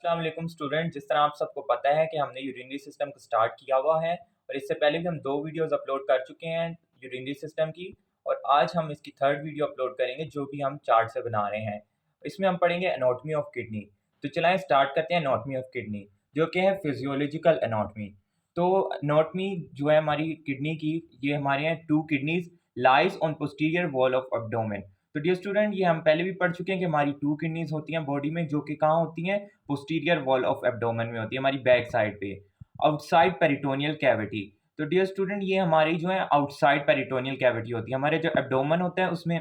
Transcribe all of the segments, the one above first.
अस्सलाम वालेकुम स्टूडेंट। जिस तरह आप सबको पता है कि हमने यूरिनरी सिस्टम को स्टार्ट किया हुआ है और इससे पहले भी हम 2 वीडियोस अपलोड कर चुके हैं यूरिनरी सिस्टम की और आज हम इसकी थर्ड वीडियो अपलोड करेंगे जो भी हम चार्ट से बना रहे हैं। इसमें हम पढ़ेंगे एनाटॉमी ऑफ किडनी। तो चलाएँ स्टार्ट करते हैं एनाटॉमी ऑफ किडनी जो कि है फिजियोलॉजिकल एनाटॉमी। तो एनाटॉमी जो है हमारी किडनी की, ये हमारे यहाँ 2 kidneys lies on posterior wall of abdomen. तो डियर स्टूडेंट, ये हम पहले भी पढ़ चुके हैं कि हमारी 2 किडनीज़ होती हैं बॉडी में जो कि कहाँ होती हैं? पोस्टीरियर वॉल ऑफ एब्डोमेन में होती है, हमारी बैक साइड पे, आउटसाइड पेरिटोनियल कैविटी। तो डियर स्टूडेंट, ये हमारी जो है आउटसाइड पेरिटोनियल कैविटी होती है। हमारे जो एब्डोमेन होता है उसमें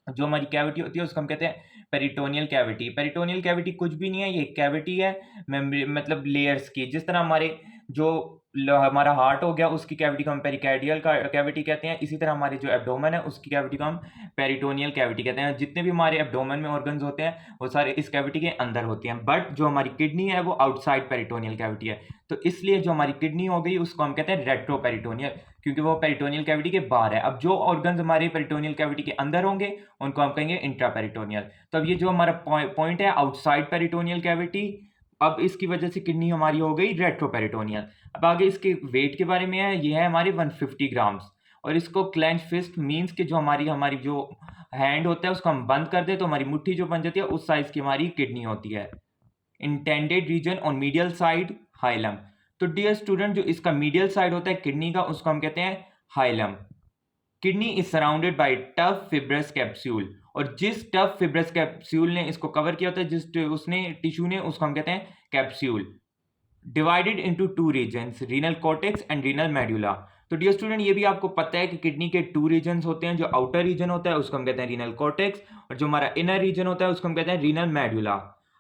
जो हमारी कैविटी होती है उसको हम कहते हैं पेरिटोनियल कैविटी। पेरिटोनियल कैविटी कुछ भी नहीं है, ये एक कैविटी है मेम्ब्रेन मतलब लेयर्स की। जिस तरह हमारे जो हमारा हार्ट हो गया उसकी कैविटी को हम पेरिकार्डियल कैविटी कहते हैं, इसी तरह हमारे जो एब्डोमेन है उसकी कैविटी को हम पेरिटोनियल कैविटी कहते हैं। जितने भी हमारे एब्डोमेन में ऑर्गन्स होते हैं वो सारे इस कैविटी के अंदर होते हैं, बट जो हमारी किडनी है वो आउटसाइड पेरिटोनियल कैविटी है। तो इसलिए जो हमारी किडनी हो गई उसको हम कहते हैं रेट्रोपेरिटोनियल, क्योंकि वो पेरिटोनियल कैविटी के बाहर है। अब जो ऑर्गन्स हमारे पेरिटोनियल कैविटी के अंदर होंगे उनको हम कहेंगे इंट्रापेरिटोनियल। तो अब ये जो हमारा पॉइंट है आउटसाइड पेरिटोनियल कैविटी, अब इसकी वजह से किडनी हमारी हो गई रेट्रोपेरिटोनियल। अब आगे इसके वेट के बारे में है, ये है हमारे 150 ग्राम्स और इसको क्लेंच फिस्ट मीन्स कि जो हमारी हमारी जो हैंड होता है उसको हम बंद कर दें तो हमारी मुट्ठी जो बन जाती है उस साइज की हमारी किडनी होती है। Intended region on medial side hilum. तो डियर स्टूडेंट, जो इसका मीडियल साइड होता है किडनी का उसको हम कहते हैं hilum. Kidney is surrounded by tough fibrous capsule, और जिस टफ फिब्रस कैप्सूल ने इसको कवर किया होता है, जिस उसने टिश्यू ने, उसको हम कहते हैं capsule. Divided into 2 regions, renal cortex and renal medulla. तो डियर स्टूडेंट, ये भी आपको पता है कि किडनी के 2 रीजन्स होते हैं। जो आउटर रीजन होता है उसको हम कहते हैं रीनल कॉर्टेक्स और जो हमारा इनर रीजन होता है उसको हम कहते हैं रीनल मेडुला।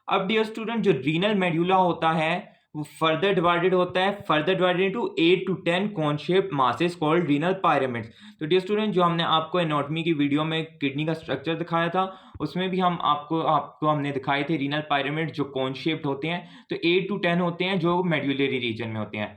अब डियर स्टूडेंट, जो रीनल मेडुला होता है वो फर्दर डिवाइडेड होता है, फर्दर डिवाइडेड इनटू 8 to 10 कॉन शेप्ड मासेस कॉल्ड रीनल पायरामिड्स। तो डियर स्टूडेंट, जो हमने आपको एनाटॉमी की वीडियो में किडनी का स्ट्रक्चर दिखाया था उसमें भी हम आपको हमने दिखाए थे रीनल पायरामिड जो कॉन शेप्ड होते हैं। तो 8 to 10 होते हैं जो मेडुलरी रीजन में होते हैं।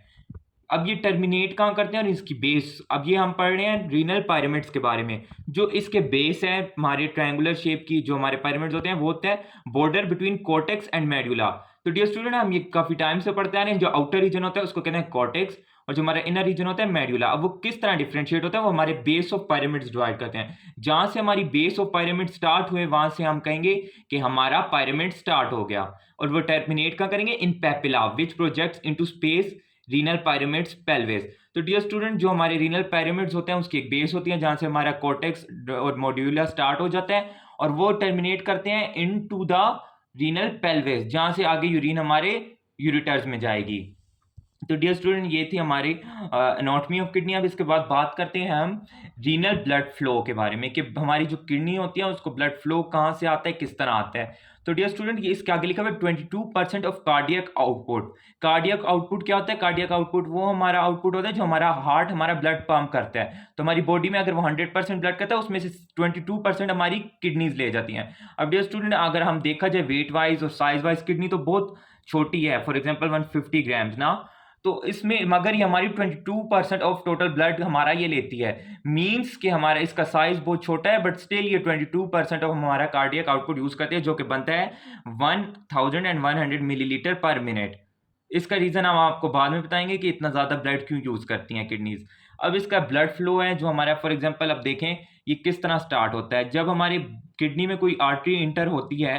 अब ये टर्मिनेट कहाँ करते हैं और इसकी बेस, अब ये हम पढ़ रहे हैं रीनल पायरामिड्स के बारे में। जो इसके बेस है हमारे ट्रायंगुलर शेप की जो हमारे पायरामिड्स होते हैं वो होता है border between cortex and medulla. तो डियर स्टूडेंट, हम ये काफी टाइम से पढ़ते आ रहे हैं। जो आउटर रीजन होता है उसको कहते हैं कॉर्टेक्स और जो हमारा इनर रीजन होता है मेडुला। अब वो किस तरह डिफरेंशिएट होता है, वो हमारे बेस ऑफ पायरामिड्स डिवाइड करते हैं। जहां से हमारी बेस ऑफ पायरामिड स्टार्ट हुए वहां से हम कहेंगे कि हमारा पायरामिड स्टार्ट हो गया, और वो टर्मिनेट कहाँ करेंगे? In papilla which projects into space renal pyramids pelvis. तो डियर स्टूडेंट, जो हमारे रीनल पायरामिड्स होते हैं उसकी एक बेस होती है जहां से हमारा कॉर्टेक्स और मॉड्यूला स्टार्ट हो जाता है और वो टर्मिनेट करते हैं इनटू द रीनल पेल्विस जहां से आगे यूरिन हमारे यूरेटर्स में जाएगी। तो डियर स्टूडेंट, ये थी हमारी एनाटॉमी ऑफ किडनी। अब इसके बाद बात करते हैं हम रीनल ब्लड फ्लो के बारे में कि हमारी जो किडनी होती है उसको ब्लड फ्लो कहाँ से आता है, किस तरह आता है। तो डियर स्टूडेंट, ये इसके आगे लिखा हुआ है 22% of cardiac output. Cardiac output क्या होता है? कार्डियक आउटपुट वो हमारा आउटपुट होता है जो हमारा हार्ट हमारा ब्लड पंप करता है। तो हमारी बॉडी में अगर वो 100% ब्लड करता है उसमें से 22% हमारी किडनीज ले जाती हैं। अब डियर स्टूडेंट, अगर हम देखा जाए वेट वाइज और साइज वाइज किडनी तो बहुत छोटी है, फॉर एग्जाम्पल 150 ग्राम्स ना। तो इसमें मगर ये हमारी 22% ऑफ टोटल ब्लड हमारा ये लेती है, मींस कि हमारा इसका साइज बहुत छोटा है बट स्टिल ये 22% ऑफ हमारा कार्डियक आउटपुट यूज करते हैं जो कि बनता है 1100 मिलीलीटर पर मिनट। इसका रीजन हम आपको बाद में बताएंगे कि इतना ज्यादा ब्लड क्यों यूज करती हैं किडनीज। अब इसका ब्लड फ्लो है जो हमारा, फॉर एग्जांपल अब देखें ये किस तरह स्टार्ट होता है। जब हमारी किडनी में कोई आर्टरी इंटर होती है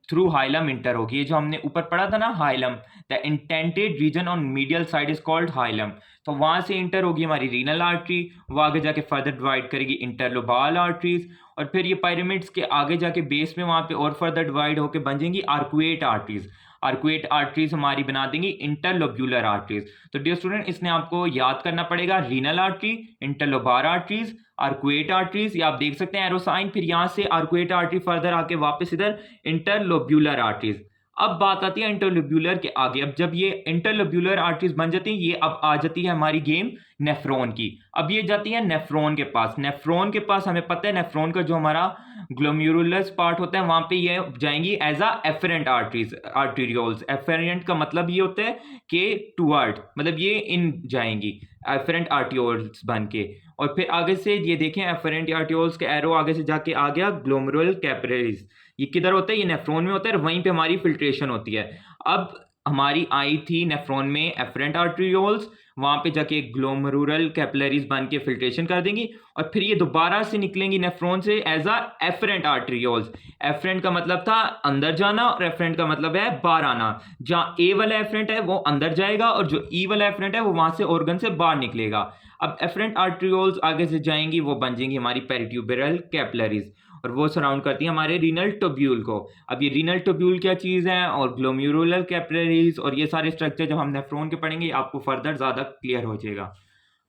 थ्रू हाइलम इंटर होगी, ये जो हमने ऊपर पढ़ा था ना hilum, the intended region on medial side is called hilum. तो वहां से इंटर होगी हमारी रीनल आर्टरी, वो आगे जाके फर्दर डिवाइड करेगी इंटरलोबाल आर्टरीज, और फिर ये पायरामिड्स के आगे जाके बेस में वहां पे और फर्दर डिवाइड होकर बन जाएंगी आर्कुएट आर्टरीज। आर्कुएट आर्टरीज हमारी बना देंगी इंटरलोब्यूलर आर्टरीज। तो डियर स्टूडेंट, इसने आपको याद करना पड़ेगा renal artery, interlobar arteries, arcuate arteries, ये आप देख सकते हैं एरो साइन, फिर यहां से आर्कुएट आर्टरी फर्दर आके वापस इधर इंटरलोब्यूलर आर्टरीज। अब बात आती है इंटरलोब्यूलर के आगे। अब जब ये इंटरलोब्यूलर आर्टरीज बन जाती हैं, ये अब आ जाती है हमारी गेम नेफ्रॉन की। अब ये जाती है नेफ्रॉन के पास। नेफ्रॉन के पास हमें पता है नेफ्रॉन का जो हमारा ग्लोम्युरुलस पार्ट होता है वहां पे ये जाएंगी as a efferent arteries, arterioles. Efferent का मतलब ये होता है कि टुवर्ड, मतलब ये इन जाएंगी एफरेंट आर्टियोल्स बन के। और फिर आगे से ये देखें एफरेंट आर्टियोल्स के एरो आगे से जाके आ गया ग्लोमेरुलर कैपिलरीज। ये किधर होता है? ये नेफ्रॉन में होता है, वहीं पे हमारी फिल्ट्रेशन होती है। अब हमारी आई थी नेफ्रॉन में एफरेंट आर्टरियोल्स, वहां पे जाके ग्लोमेरुलर कैपिलरीज बन के फिल्ट्रेशन कर देंगी और फिर ये दोबारा से निकलेंगी नेफ्रॉन से as a efferent arterioles. Efferent का मतलब था अंदर जाना और एफरेंट का मतलब है बाहर आना। जहां ए वाला एफरेंट है वो अंदर जाएगा और जो ई वाला एफरेंट है वो वहां से ऑर्गन से बाहर निकलेगा। अब एफरेंट आर्टरियोल्स आगे से जाएंगी, वो बन जाएंगी हमारी पेरिट्यूबरल कैपिलरीज और वो सराउंड करती है हमारे रीनल ट्यूब्यूल को। अब ये रीनल ट्यूब्यूल क्या चीज़ है और ग्लोमेरुलर कैपिलरीज और ये सारे स्ट्रक्चर जब हम नेफ्रॉन के पढ़ेंगे आपको फर्दर ज़्यादा क्लियर हो जाएगा।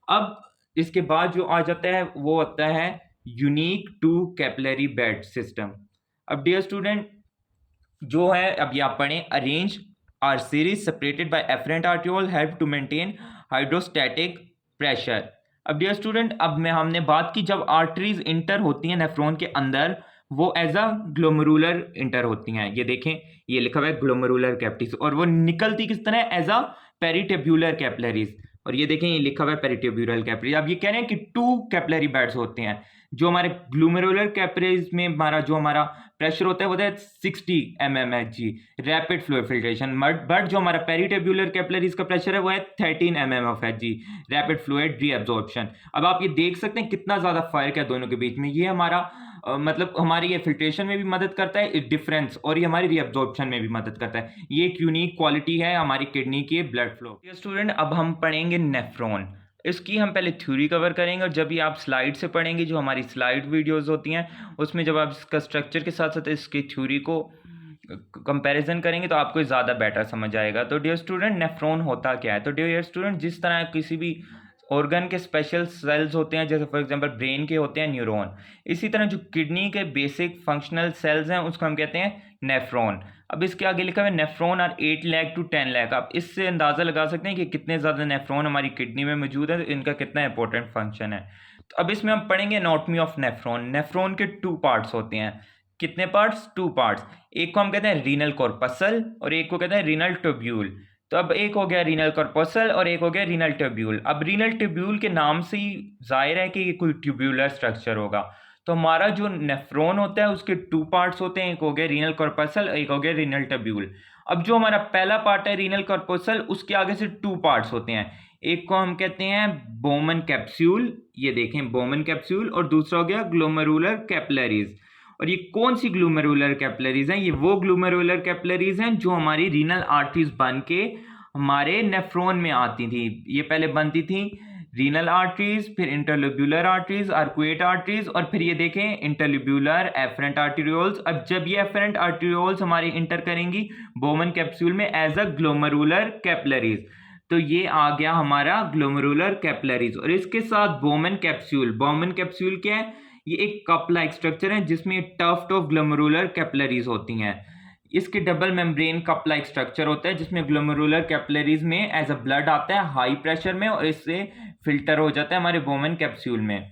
अब इसके बाद जो आ जाता है वो आता है unique to capillary bed system. अब डियर स्टूडेंट जो है अब ये आप पढ़ें, arrange are series separated by efferent arteriole help to maintain hydrostatic pressure. अब डियर स्टूडेंट अब में हमने बात की जब आर्टरीज इंटर होती हैं नेफ्रॉन के अंदर वो एज अ ग्लोमेरुलर इंटर होती हैं। ये देखें ये लिखा हुआ है ग्लोमेरुलर कैपिलरीज और वो निकलती किस तरह एज अ पेरिट्यूबुलर कैपिलरीज और ये देखें ये लिखा हुआ है पेरिट्यूबुलर कैपिलरीज। अब ये कह रहे हैं कि 2 कैपिलरी बेड्स होते हैं। जो हमारे ग्लोमेरुलर कैपिलरीज में हमारा जो हमारा प्रेशर होता है वो है 60 mmHg rapid fluid filtration, but जो हमारा पेरिट्यूबुलर कैपिलरीज का प्रेशर है वो है 13 mmHg रैपिड फ्लूइड रीअब्जॉर्प्शन। अब आप ये देख सकते हैं कितना ज्यादा फर्क है दोनों के बीच में। ये हमारा मतलब हमारी ये फिल्ट्रेशन में भी मदद करता है डिफरेंस और ये हमारी रीअब्जॉर्प्शन में भी मदद करता है। ये एक यूनिक क्वालिटी है हमारी किडनी की ब्लड फ्लो। स्टूडेंट अब हम पढ़ेंगे नेफ्रॉन। इसकी हम पहले थ्योरी कवर करेंगे और जब भी आप स्लाइड से पढ़ेंगे जो हमारी स्लाइड वीडियोस होती हैं उसमें जब आप इसका स्ट्रक्चर के साथ साथ इसकी थ्योरी को कंपैरिजन करेंगे तो आपको ज़्यादा बेटर समझ आएगा। तो डियर स्टूडेंट नेफ्रॉन होता क्या है? तो डियर स्टूडेंट जिस तरह किसी भी ऑर्गन के स्पेशल सेल्स होते हैं जैसे फॉर एग्जांपल ब्रेन के होते हैं न्यूरॉन, इसी तरह जो किडनी के बेसिक फंक्शनल सेल्स हैं उसको हम कहते हैं नेफ्रॉन। अब इसके आगे लिखा हुआ है nephron are 8 lakh to 10 lakh. आप इससे अंदाज़ा लगा सकते हैं कि कितने ज़्यादा नेफ्रॉन हमारी किडनी में मौजूद है, इनका कितना इंपॉर्टेंट फंक्शन है। तो अब इसमें हम पढ़ेंगे एनाटॉमी ऑफ नेफ्रॉन। नेफ्रॉन के 2 पार्ट्स होते हैं। कितने पार्ट्स? 2 पार्ट्स। एक को हम कहते हैं रीनल कॉर्पसल और एक को कहते हैं रीनल ट्यूब्यूल। तो अब एक हो गया रीनल कॉर्पसल और एक हो गया रीनल ट्यूब्यूल। अब रीनल ट्यूब्यूल के नाम से ही जाहिर है कि ये कोई ट्यूब्यूलर स्ट्रक्चर होगा। तो हमारा जो नेफ्रॉन होता है उसके 2 पार्ट्स होते हैं, एक हो गया रीनल कॉर्पसल एक हो गया रीनल ट्यूब्यूल। अब जो हमारा पहला पार्ट है रीनल कॉर्पसल उसके आगे से 2 पार्ट्स होते हैं। एक को हम कहते हैं बोमन कैप्सूल, ये देखें बोमन कैप्सूल, और दूसरा हो गया ग्लोमेरुलर कैपिलरीज। और ये कौन सी ग्लोमेरुलर कैपिलरीज हैं? ये वो ग्लोमेरुलर कैपिलरीज हैं जो हमारी रीनल आर्टरीज बन के हमारे नेफ्रॉन में आती थी। ये पहले बनती थी रीनल आर्टरीज, फिर इंटरलोब्यूलर आर्टरीज, आर्कुएट आर्टरीज, और फिर ये देखें इंटरलोब्यूलर एफरेंट आर्टरियोल्स। अब जब ये एफरेंट आर्टरियोल्स हमारी इंटर करेंगी बोमन कैप्सूल में एज अ ग्लोमेरुलर कैपिलरीज, तो ये आ गया हमारा ग्लोमेरुलर कैपिलरीज। और इसके साथ बोमन कैप्सूल। बोमन कैप्सूल क्या है? ये एक कप लाइक स्ट्रक्चर है जिसमें टफ्ट ऑफ ग्लोमेरुलर कैपिलरीज होती हैं। इसके double membrane cup like structure होता है जिसमें ग्लोमेरुलर कैपिलरीज में एज अ ब्लड आता है हाई प्रेशर में और इससे फिल्टर हो जाता है हमारे बोमन कैप्सूल में।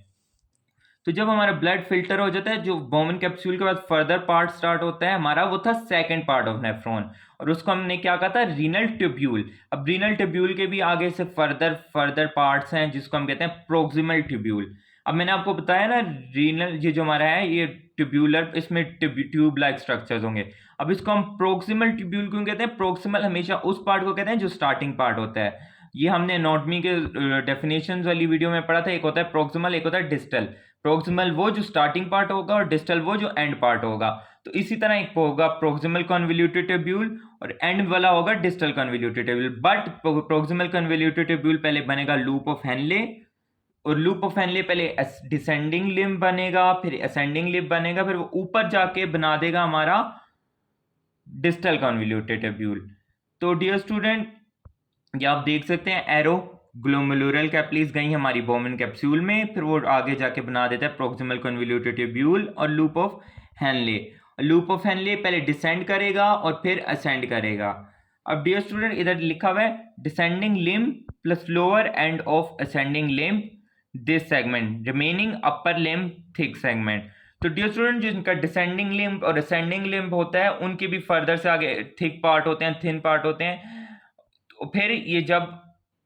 तो जब हमारा ब्लड फिल्टर हो जाता है, जो बोमन कैप्सूल के बाद फर्दर पार्ट स्टार्ट होता है हमारा, वो था सेकंड पार्ट ऑफ नेफ्रॉन और उसको हमने क्या कहा था? Renal tubule. अब रीनल ट्यूब्यूल के भी आगे से फर्दर पार्ट्स हैं जिसको हम कहते हैं प्रोक्सिमल ट्यूब्यूल। अब मैंने आपको बताया ना रीनल ये जो हमारा है ये ट्यूब्यूलर, इसमें ट्यूब लाइक स्ट्रक्चर्स होंगे। अब इसको हम प्रोक्सिमल ट्यूब्यूल क्यों कहते हैं? प्रोक्सिमल हमेशा उस पार्ट को कहते हैं जो स्टार्टिंग पार्ट होता है। ये हमने एनाटॉमी के डेफिनेशंस वाली वीडियो में पढ़ा था। एक होता है प्रोक्सिमल, एक होता है डिस्टल। प्रोक्सिमल वो जो स्टार्टिंग पार्ट होगा और डिस्टल वो जो एंड पार्ट होगा। तो इसी तरह एक होगा प्रोक्सिमल कन्वोल्यूटेड ट्यूब्यूल और एंड वाला होगा distal convoluted tubule. But proximal convoluted tubule पहले बनेगा लूप ऑफ हेनले, और लूप ऑफ हेनले पहले डिसेंडिंग लिम्ब बनेगा, फिर असेंडिंग लिम्ब बनेगा, फिर वो ऊपर जाके बना देगा हमारा डिस्टल कन्वोल्यूटेड ट्यूब्यूल। तो डियर स्टूडेंट ये आप देख सकते हैं एरो ग्लोमेरुलर कैपिलरीज गई हमारी बोमन कैप्सूल में, फिर वो आगे जाके बना देता है प्रोक्सिमल कन्वोल्यूटेड ट्यूब्यूल और loop of Henley. Loop of Henley पहले डिसेंड करेगा और फिर असेंड करेगा। अब डियर स्टूडेंट इधर लिखा हुआ है descending limb plus lower end of ascending limb this segment remaining upper limb thick segment. तो डियर स्टूडेंट जो इनका डिसेंडिंग लिम्ब और असेंडिंग लिम्ब होता है उनके भी फर्दर से आगे थिक पार्ट होते हैं, थिन पार्ट होते हैं। तो फिर ये जब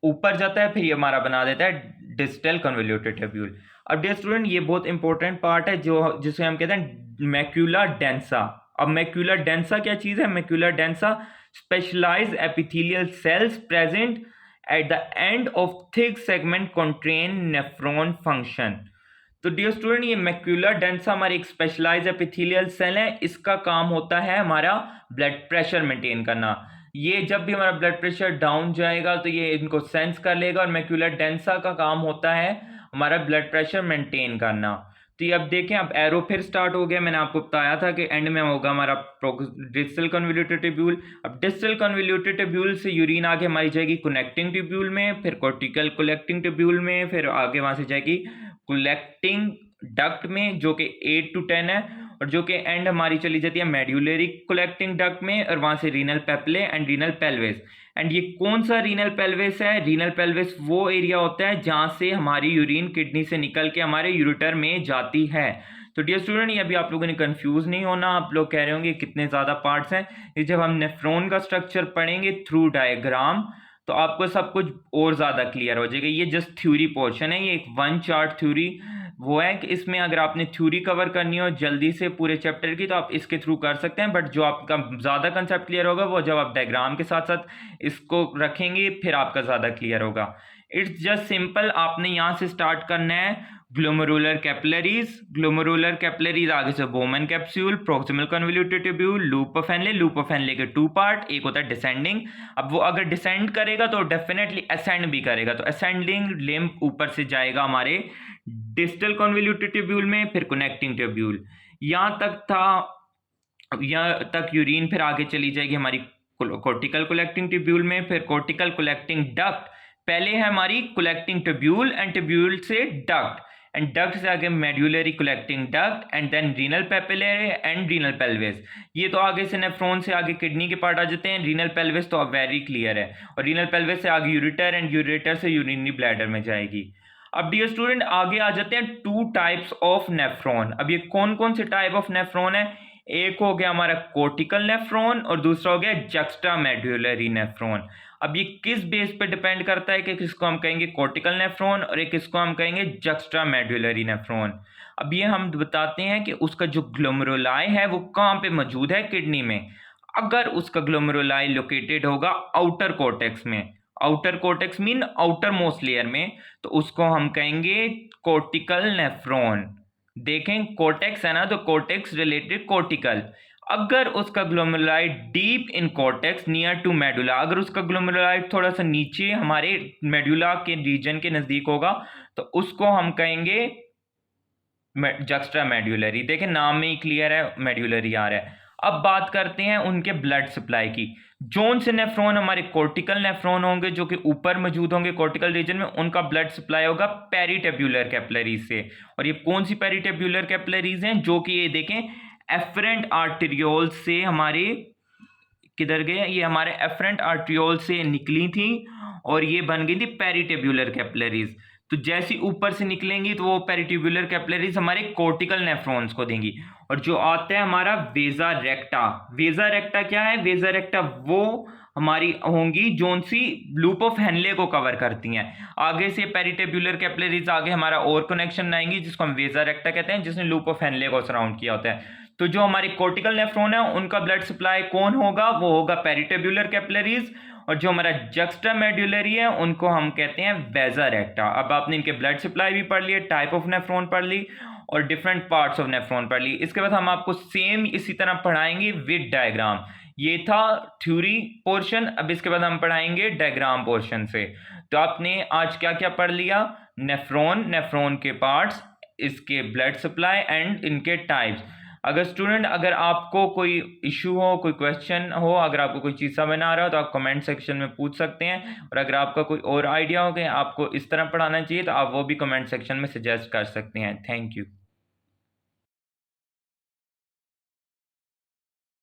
ऊपर जाता है फिर ये हमारा बना देता है डिस्टल कन्वोल्यूटेड ट्यूब्यूल। अब डियर स्टूडेंट ये बहुत इंपॉर्टेंट पार्ट है जो जिसे हम कहते हैं मैक्यूला डेंसा। अब मैक्यूला डेंसा क्या चीज़ है? Macula densa specialized epithelial cells present at the end of thick segment contain nephron function। तो डियर स्टूडेंट, ये मैक्यूला डेंसा हमारी एक स्पेशलाइज एपिथेलियल सेल है। इसका काम होता है हमारा ब्लड प्रेशर मेंटेन करना। ये जब भी हमारा ब्लड प्रेशर डाउन जाएगा तो ये इनको सेंस कर लेगा, और मैक्यूला डेंसा का काम होता है हमारा ब्लड प्रेशर मेंटेन करना। तो ये अब देखें, अब एरो फिर स्टार्ट हो गया। मैंने आपको बताया था कि एंड में होगा हमारा डिस्टल कन्वोल्यूटेड ट्यूब्यूल। अब डिस्टल कन्वोल्यूटेड ट्यूब्यूल से यूरिन आगे हमारी जाएगी कनेक्टिंग ट्यूब्यूल में, फिर कॉर्टिकल कलेक्टिंग ट्यूब्यूल में, फिर आगे वहां से जाएगी कलेक्टिंग डक्ट में जो कि 8 to 10 है, और जो कि एंड हमारी चली जाती है मेड्यूलरी कलेक्टिंग डक्ट में, और वहां से renal papillae and renal pelvis. And ये कौन सा रीनल पेल्विस है? रीनल पेल्विस वो एरिया होता है जहां से हमारी यूरिन किडनी से निकल के हमारे यूरेटर में जाती है। तो डियर स्टूडेंट, ये अभी आप लोगों ने कंफ्यूज नहीं होना। आप लोग कह रहे होंगे कितने ज्यादा पार्ट्स हैं। ये जब हम नेफ्रॉन का स्ट्रक्चर पढ़ेंगे थ्रू डायग्राम तो आपको सब कुछ और ज्यादा क्लियर हो जाएगा। ये जस्ट थ्योरी पोर्शन है, ये एक वन चार्ट थ्योरी वो है कि इसमें अगर आपने थ्योरी कवर करनी हो जल्दी से पूरे चैप्टर की तो आप इसके थ्रू कर सकते हैं, बट जो आपका ज़्यादा कंसेप्ट क्लियर होगा वो जब आप डायग्राम के साथ साथ इसको रखेंगे फिर आपका ज़्यादा क्लियर होगा। इट्स जस्ट सिंपल, आपने यहाँ से स्टार्ट करना है ग्लोमेरुलर कैपिलरीज। ग्लोमेरुलर कैपिलरीज आगे से Bowman capsule, proximal convoluted tubule, loop of Henley. Loop of Henley के 2 पार्ट, एक होता है डिसेंडिंग। अब वो अगर डिसेंड करेगा तो डेफिनेटली असेंड भी करेगा। तो असेंडिंग लिम्ब ऊपर से जाएगा हमारे डिस्टल कन्वोल्यूटेड ट्यूब्यूल में, फिर कनेक्टिंग ट्यूब्यूल। यहाँ तक था, यहाँ तक यूरिन फिर आगे चली जाएगी हमारी कॉर्टिकल कलेक्टिंग ट्यूब्यूल में, फिर कॉर्टिकल कलेक्टिंग डक्ट। पहले है हमारी कलेक्टिंग ट्यूब्यूल एंड ट्यूब्यूल से डक्ट, एंड डक्ट से आगे medullary collecting duct, and then renal papillary and renal pelvis. ये तो आगे से नेफ्रॉन से आगे किडनी के पार्ट आ जाते हैं। रीनल पेल्विस तो अब वेरी क्लियर है, और रीनल पेल्विस से आगे यूरेटर, एंड यूरेटर से यूरिनरी ब्लैडर में जाएगी। अब डियर स्टूडेंट आगे आ जाते हैं 2 टाइप्स ऑफ नेफ्रॉन। अब ये कौन कौन से टाइप ऑफ नेफ्रॉन है? एक हो गया हमारा कॉर्टिकल नेफ्रॉन और दूसरा हो गया जक्स्टा मेड्यूलरी नेफ्रॉन। अब ये किस बेस पे डिपेंड करता है कि किसको हम कहेंगे कॉर्टिकल नेफ्रॉन और एक किसको हम कहेंगे जक्स्टा मेड्यूलरी नेफ्रॉन। अब ये हम बताते हैं कि उसका जो ग्लोमेरुलाई है वो कहाँ पे मौजूद है किडनी में। अगर उसका ग्लोमेरुलाई लोकेटेड होगा आउटर कॉर्टेक्स में, outer cortex mean outer most layer में, तो उसको हम कहेंगे कॉर्टिकल नेफ्रॉन। देखें कॉर्टेक्स है ना, तो कॉर्टेक्स रिलेटेड कॉर्टिकल। अगर उसका glomeruli deep in cortex near to medulla, अगर उसका ग्लोमेरुलाई थोड़ा सा नीचे हमारे मेडुला के रीजन के नजदीक होगा तो उसको हम कहेंगे जक्स्ट्रा मेड्यूलरी। देखें नाम में ही क्लियर है, मेड्यूलरी आ रहा है। अब बात करते हैं उनके ब्लड सप्लाई की। जोन से नेफ्रॉन हमारे कॉर्टिकल नेफ्रॉन होंगे जो कि ऊपर मौजूद होंगे कॉर्टिकल रीजन में, उनका ब्लड सप्लाई होगा पेरिटेब्यूलर कैपिलरीज से। और ये कौन सी पेरिटेब्यूलर कैपिलरीज हैं? जो कि ये देखें एफरेंट आर्टेरियोल से हमारे किधर गए, ये हमारे एफरेंट आर्टेरियोल से निकली थी और ये बन गई थी पेरिटेब्यूलर कैपिलरीज। तो जैसी ऊपर से निकलेंगी तो वो पेरिटेब्यूलर कैपिलरीज हमारे कॉर्टिकल नेफ्रॉन्स को देंगी। और जो आता है हमारा वेजा रेक्टा, वेजा रेक्टा क्या है? वेजा रेक्टा वो हमारी होंगी जोन सी लूप ऑफ हेनले को कवर करती हैं। आगे से पेरिटेब्यूलर कैपिलरीज आगे हमारा और कनेक्शन आएंगी जिसको हम वेजा रेक्टा कहते हैं, जिसने लूप ऑफ हेनले को सराउंड किया होता है। तो जो हमारी कॉर्टिकल नेफ्रॉन है उनका ब्लड सप्लाई कौन होगा? वो होगा पेरिटेब्यूलर कैपिलरीज। और जो हमारा जक्स्टा मेड्यूलरी है उनको हम कहते हैं वेजा रेक्टा। अब आपने इनके ब्लड सप्लाई भी पढ़ लिए, टाइप ऑफ नेफ्रॉन पढ़ ली और डिफरेंट पार्ट्स ऑफ नेफ्रॉन पढ़ ली। इसके बाद हम आपको सेम इसी तरह पढ़ाएंगे विद डायग्राम। ये था थ्योरी पोर्शन, अब इसके बाद हम पढ़ाएंगे डायग्राम पोर्शन से। तो आपने आज क्या क्या पढ़ लिया? नेफ्रॉन, नेफ्रॉन के पार्ट्स, इसके ब्लड सप्लाई एंड इनके टाइप्स। अगर आपको कोई इशू हो, कोई क्वेश्चन हो, अगर आपको कोई चीज़ समझ ना आ रहा हो तो आप कमेंट सेक्शन में पूछ सकते हैं। और अगर आपका कोई और आइडिया हो कि आपको इस तरह पढ़ाना चाहिए तो आप वो भी कमेंट सेक्शन में सजेस्ट कर सकते हैं। Thank you.